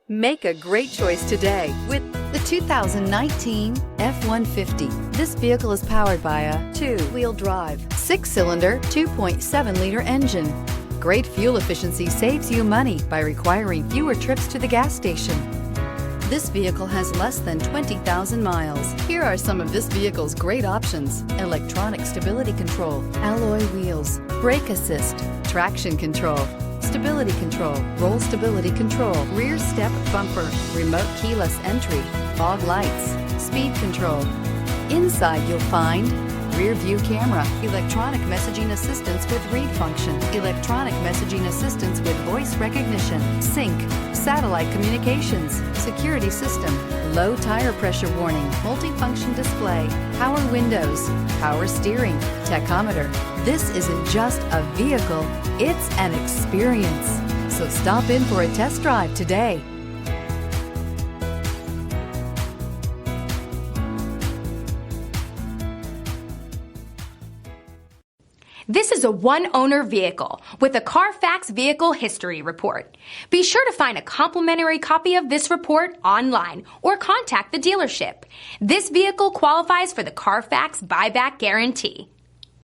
Make a great choice today with the 2019 F-150. This vehicle is powered by a 2-wheel drive, 6-cylinder, 2.7-liter engine. Great fuel efficiency saves you money by requiring fewer trips to the gas station. This vehicle has less than 20,000 miles. Here are some of this vehicle's great options: electronic stability control, alloy wheels, brake assist, traction control, stability control, roll stability control, rear step bumper, remote keyless entry, fog lights, speed control. Inside you'll find rear view camera, electronic messaging assistance with read function, electronic messaging assistance with voice recognition, sync, satellite communications, security system, low tire pressure warning, multifunction display, power windows, power steering, tachometer. This isn't just a vehicle, it's an experience. So stop in for a test drive today. This is a one-owner vehicle with a CARFAX Vehicle History Report. Be sure to find a complimentary copy of this report online or contact the dealership. This vehicle qualifies for the CARFAX Buyback Guarantee.